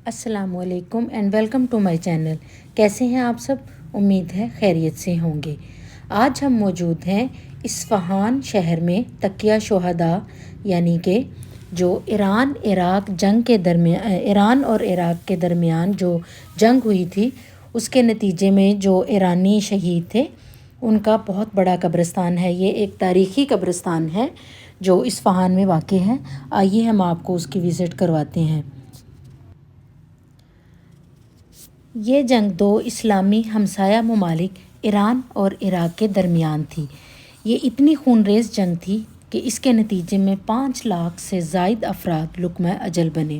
السلام علیکم and welcome to my channel. کیسے ہیں آپ سب؟ امید ہے خیریت سے ہوں گے. آج ہم موجود ہیں اصفہان شہر میں تقیہ شہداء یعنی کہ جو ایران اور عراق کے درمیان جو جنگ ہوئی تھی اس کے نتیجے میں جو ایرانی شہید تھے ان کا بہت بڑا قبرستان ہے. یہ ایک تاریخی قبرستان ہے جو اصفہان میں واقع ہے. آئیے ہم آپ کو اس کی وزٹ کرواتے ہیں. یہ جنگ دو اسلامی ہمسایہ ممالک ایران اور عراق کے درمیان تھی. یہ اتنی خونریز جنگ تھی کہ اس کے نتیجے میں 5 لاکھ سے زائد افراد لقمہ اجل بنے.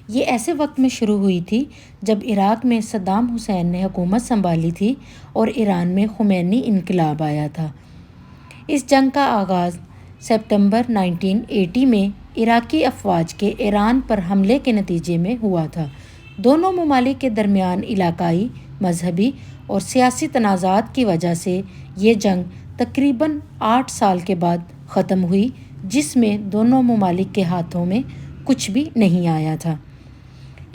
یہ ایسے وقت میں شروع ہوئی تھی جب عراق میں صدام حسین نے حکومت سنبھالی تھی اور ایران میں خمینی انقلاب آیا تھا. اس جنگ کا آغاز ستمبر 1980 میں عراقی افواج کے ایران پر حملے کے نتیجے میں ہوا تھا. دونوں ممالک کے درمیان علاقائی، مذہبی اور سیاسی تنازعات کی وجہ سے یہ جنگ تقریباً 8 سال کے بعد ختم ہوئی، جس میں دونوں ممالک کے ہاتھوں میں کچھ بھی نہیں آیا تھا.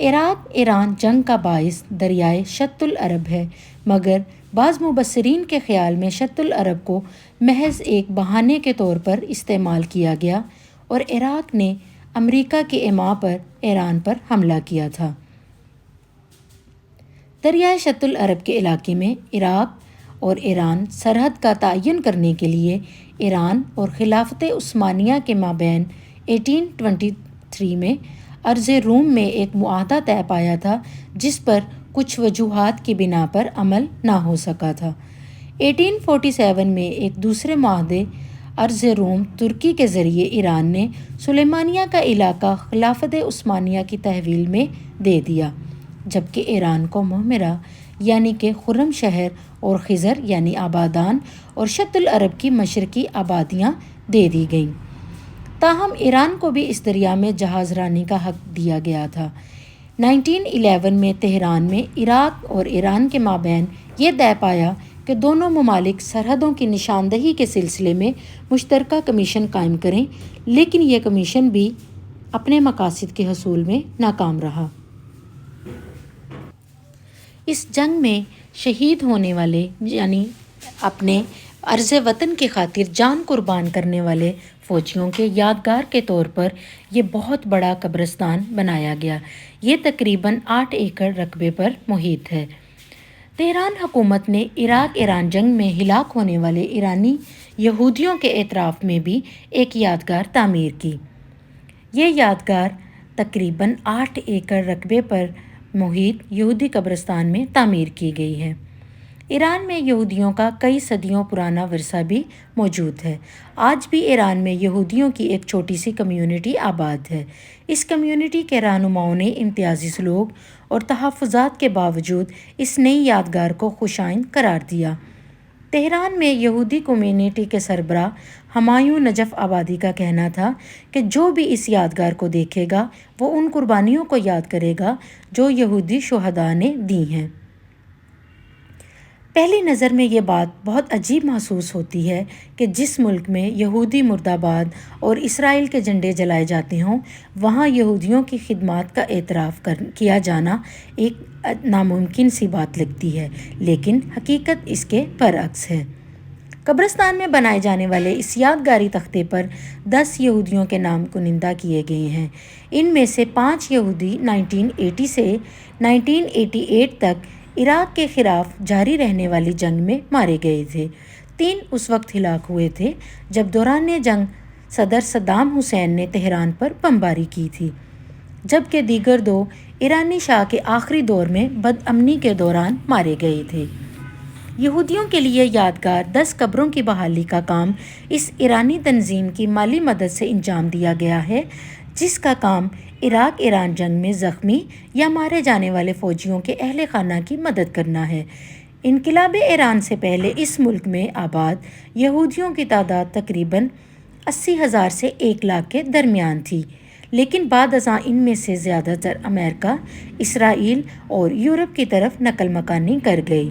عراق ایران جنگ کا باعث دریائے شط العرب ہے، مگر بعض مبصرین کے خیال میں شط العرب کو محض ایک بہانے کے طور پر استعمال کیا گیا اور عراق نے امریکہ کے اعماء پر ایران پر حملہ کیا تھا. دریائے شط العرب کے علاقے میں عراق اور ایران سرحد کا تعین کرنے کے لیے ایران اور خلافت عثمانیہ کے مابین 1823 میں ارض روم میں ایک معاہدہ طے پایا تھا جس پر کچھ وجوہات کی بنا پر عمل نہ ہو سکا تھا. 1847 میں ایک دوسرے معاہدے ارض روم ترکی کے ذریعے ایران نے سلیمانیہ کا علاقہ خلافت عثمانیہ کی تحویل میں دے دیا، جبکہ ایران کو معمرہ یعنی کہ خرم شہر اور خزر یعنی آبادان اور شط العرب کی مشرقی آبادیاں دے دی گئیں. تاہم ایران کو بھی اس دریا میں جہاز رانی کا حق دیا گیا تھا. 1911 میں تہران میں عراق اور ایران کے مابین یہ طے پایا کہ دونوں ممالک سرحدوں کی نشاندہی کے سلسلے میں مشترکہ کمیشن قائم کریں، لیکن یہ کمیشن بھی اپنے مقاصد کے حصول میں ناکام رہا. اس جنگ میں شہید ہونے والے یعنی اپنے عرض وطن کی خاطر جان قربان کرنے والے فوجیوں کے یادگار کے طور پر یہ بہت بڑا قبرستان بنایا گیا. یہ تقریباً 8 ایکڑ رقبے پر محیط ہے. تہران حکومت نے عراق ایران جنگ میں ہلاک ہونے والے ایرانی یہودیوں کے اعتراف میں بھی ایک یادگار تعمیر کی. یہ یادگار تقریباً 8 ایکڑ رقبے پر محیط یہودی قبرستان میں تعمیر کی گئی ہے. ایران میں یہودیوں کا کئی صدیوں پرانا ورثہ بھی موجود ہے. آج بھی ایران میں یہودیوں کی ایک چھوٹی سی کمیونٹی آباد ہے. اس کمیونٹی کے رہنماؤں نے امتیازی سلوک اور تحفظات کے باوجود اس نئی یادگار کو خوشائند قرار دیا. تہران میں یہودی کمیونٹی کے سربراہ ہمایوں نجف آبادی کا کہنا تھا کہ جو بھی اس یادگار کو دیکھے گا وہ ان قربانیوں کو یاد کرے گا جو یہودی شہداء نے دی ہیں. پہلی نظر میں یہ بات بہت عجیب محسوس ہوتی ہے کہ جس ملک میں یہودی مرد آباد اور اسرائیل کے جھنڈے جلائے جاتے ہوں وہاں یہودیوں کی خدمات کا اعتراف کیا جانا ایک ناممکن سی بات لگتی ہے، لیکن حقیقت اس کے برعکس ہے. قبرستان میں بنائے جانے والے اس یادگاری تختے پر 10 یہودیوں کے نام کنندہ کیے گئے ہیں. ان میں سے 5 یہودی 1980 سے 1988 تک عراق کے خلاف جاری رہنے والی جنگ میں مارے گئے تھے. 3 اس وقت ہلاک ہوئے تھے جب دوران جنگ صدر صدام حسین نے تہران پر بمباری کی تھی، جبکہ دیگر 2 ایرانی شاہ کے آخری دور میں بدامنی کے دوران مارے گئے تھے. یہودیوں کے لیے یادگار 10 قبروں کی بحالی کا کام اس ایرانی تنظیم کی مالی مدد سے انجام دیا گیا ہے، جس کا کام عراق ایران جنگ میں زخمی یا مارے جانے والے فوجیوں کے اہل خانہ کی مدد کرنا ہے. انقلاب ایران سے پہلے اس ملک میں آباد یہودیوں کی تعداد تقریباً 80,000 سے 1 لاکھ کے درمیان تھی، لیکن بعد ازاں ان میں سے زیادہ تر امریکہ، اسرائیل اور یورپ کی طرف نقل مکانی کر گئی.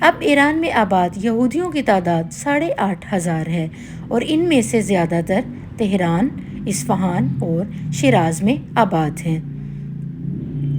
اب ایران میں آباد یہودیوں کی تعداد 8,500 ہے اور ان میں سے زیادہ تر تہران، اصفہان اور شیراز میں آباد ہیں.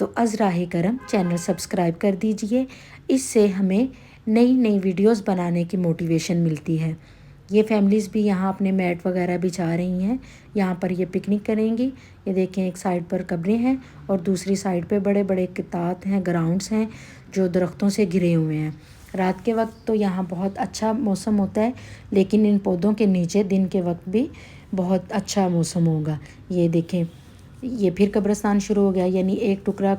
تو از راہ کرم چینل سبسکرائب کر دیجئے، اس سے ہمیں نئی نئی ویڈیوز بنانے کی موٹیویشن ملتی ہے۔ یہ فیملیز بھی یہاں اپنے میٹ وغیرہ بچھا رہی ہیں، یہاں پر یہ پکنک کریں گی۔ یہ دیکھیں ایک سائڈ پر قبریں ہیں اور دوسری سائڈ پہ بڑے بڑے قطعات ہیں، گراؤنڈز ہیں جو درختوں سے گھرے ہوئے ہیں۔ رات کے وقت تو یہاں بہت اچھا موسم ہوتا ہے، لیکن ان پودوں کے نیچے دن کے وقت بھی بہت اچھا موسم ہوگا۔ یہ دیکھیں یہ پھر قبرستان شروع ہو گیا، یعنی ایک ٹکڑا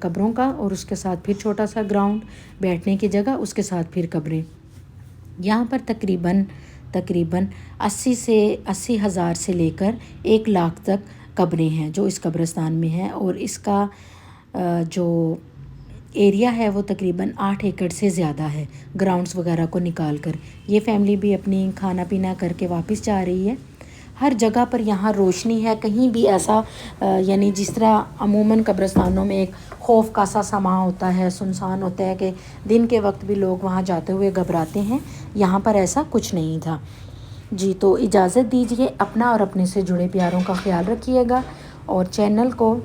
قبروں کا اور اس کے ساتھ پھر چھوٹا سا گراؤنڈ بیٹھنے کی جگہ، اس کے ساتھ پھر قبریں۔ یہاں پر تقریباً 80,000 سے لے کر 1,00,000 تک قبریں ہیں جو اس قبرستان میں ہیں، اور اس کا جو ایریا ہے وہ تقریباً 8 ایکڑ سے زیادہ ہے گراؤنڈز وغیرہ کو نکال کر۔ یہ فیملی بھی اپنی کھانا پینا کر کے واپس جا رہی ہے۔ ہر جگہ پر یہاں روشنی ہے، کہیں بھی ایسا یعنی جس طرح عموماً قبرستانوں میں ایک خوف کا سا سما ہوتا ہے، سنسان ہوتا ہے کہ دن کے وقت بھی لوگ وہاں جاتے ہوئے گھبراتے ہیں، یہاں پر ایسا کچھ نہیں تھا۔ جی تو اجازت دیجیے، اپنا اور اپنے سے جڑے پیاروں کا خیال رکھیے گا اور چینل کو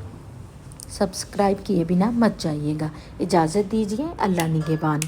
سبسکرائب کیے بنا مت جائیے گا۔ اجازت دیجیے، اللہ نگہبان۔